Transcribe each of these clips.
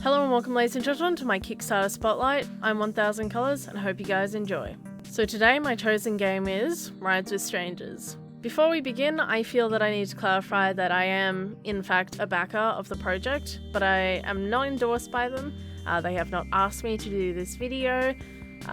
Hello and welcome, ladies and gentlemen, to my Kickstarter Spotlight. I'm 1000 Colors and I hope you guys enjoy. So today my chosen game is Rides with Strangers. Before we begin, I feel that I need to clarify that I am, in fact, a backer of the project, but I am not endorsed by them. They have not asked me to do this video.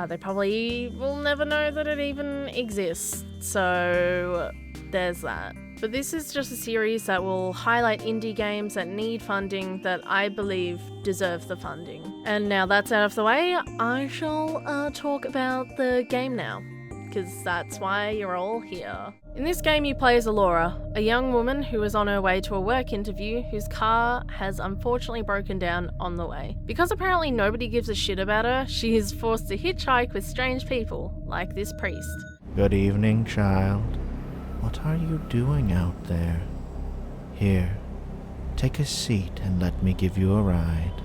They probably will never know that it even exists, so there's that. But this is just a series that will highlight indie games that need funding that I believe deserve the funding. And now that's out of the way, I shall talk about the game now, because that's why you're all here. In this game you play as Laura, a young woman who is on her way to a work interview whose car has unfortunately broken down on the way. Because apparently nobody gives a shit about her, she is forced to hitchhike with strange people, like this priest. Good evening, child. What are you doing out there? Here, take a seat and let me give you a ride.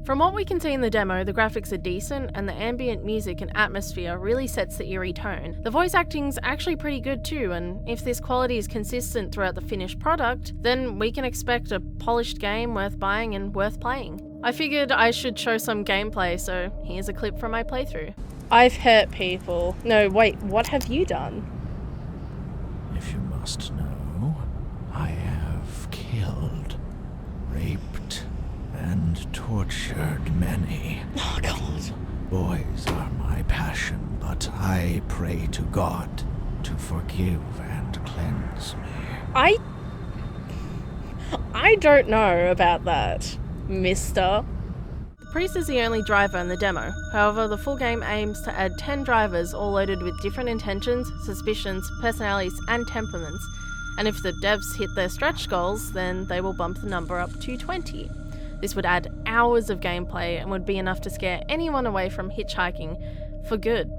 From what we can see in the demo, the graphics are decent and the ambient music and atmosphere really sets the eerie tone. The voice acting's actually pretty good too, and if this quality is consistent throughout the finished product, then we can expect a polished game worth buying and worth playing. I figured I should show some gameplay, so here's a clip from my playthrough. I've hurt people. No, wait, what have you done? If you must know, I have killed, raped, and tortured many. Oh, God. Boys are my passion, but I pray to God to forgive and cleanse me. I don't know about that, mister. The priest is the only driver in the demo. However, the full game aims to add 10 drivers all loaded with different intentions, suspicions, personalities, and temperaments. And if the devs hit their stretch goals, then they will bump the number up to 20. This would add hours of gameplay and would be enough to scare anyone away from hitchhiking for good.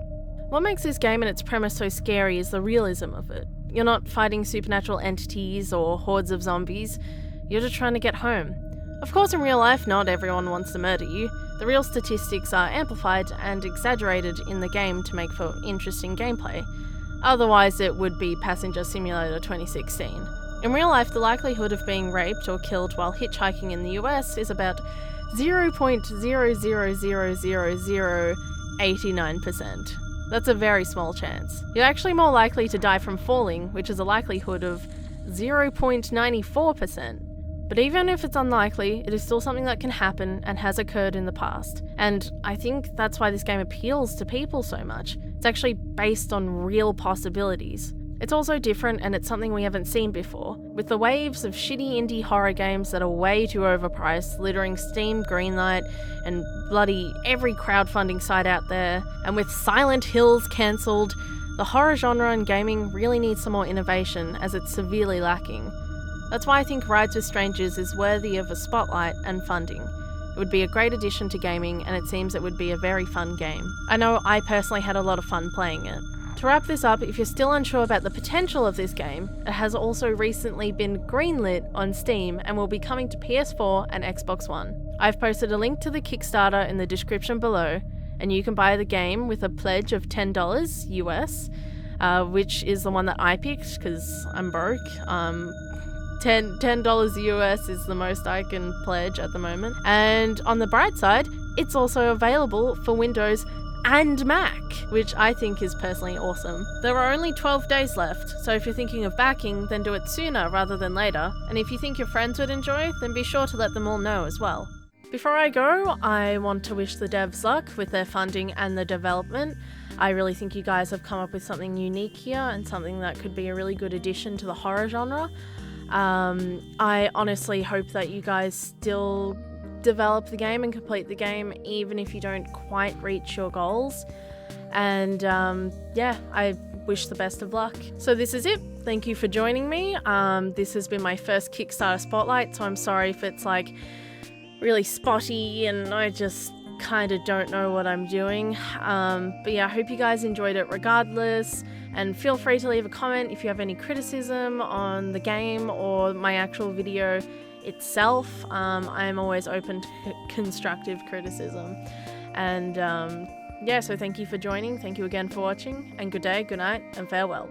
What makes this game and its premise so scary is the realism of it. You're not fighting supernatural entities or hordes of zombies, you're just trying to get home. Of course, in real life, not everyone wants to murder you. The real statistics are amplified and exaggerated in the game to make for interesting gameplay. Otherwise, it would be Passenger Simulator 2016. In real life, the likelihood of being raped or killed while hitchhiking in the US is about 0.0000089%. That's a very small chance. You're actually more likely to die from falling, which is a likelihood of 0.94%. But even if it's unlikely, it is still something that can happen and has occurred in the past. And I think that's why this game appeals to people so much. It's actually based on real possibilities. It's also different and it's something we haven't seen before. With the waves of shitty indie horror games that are way too overpriced, littering Steam, Greenlight, and bloody every crowdfunding site out there, and with Silent Hills cancelled, the horror genre in gaming really needs some more innovation as it's severely lacking. That's why I think Rides with Strangers is worthy of a spotlight and funding. It would be a great addition to gaming and it seems it would be a very fun game. I know I personally had a lot of fun playing it. To wrap this up, if you're still unsure about the potential of this game, it has also recently been greenlit on Steam and will be coming to PS4 and Xbox One. I've posted a link to the Kickstarter in the description below, and you can buy the game with a pledge of $10 US, which is the one that I picked because I'm broke. $10 US is the most I can pledge at the moment. And on the bright side, it's also available for Windows and Mac, which I think is personally awesome. There are only 12 days left, so if you're thinking of backing, then do it sooner rather than later. And if you think your friends would enjoy, then be sure to let them all know as well. Before I go, I want to wish the devs luck with their funding and the development. I really think you guys have come up with something unique here and something that could be a really good addition to the horror genre. I honestly hope that you guys still develop the game and complete the game even if you don't quite reach your goals. And yeah, I wish the best of luck. So this is it. Thank you for joining me. This has been my first Kickstarter Spotlight, so I'm sorry if it's like really spotty and I just kind of don't know what I'm doing. But yeah, I hope you guys enjoyed it regardless. And feel free to leave a comment if you have any criticism on the game or my actual video itself. I'm always open to constructive criticism. And yeah, so thank you for joining. Thank you again for watching. And good day, good night, and farewell.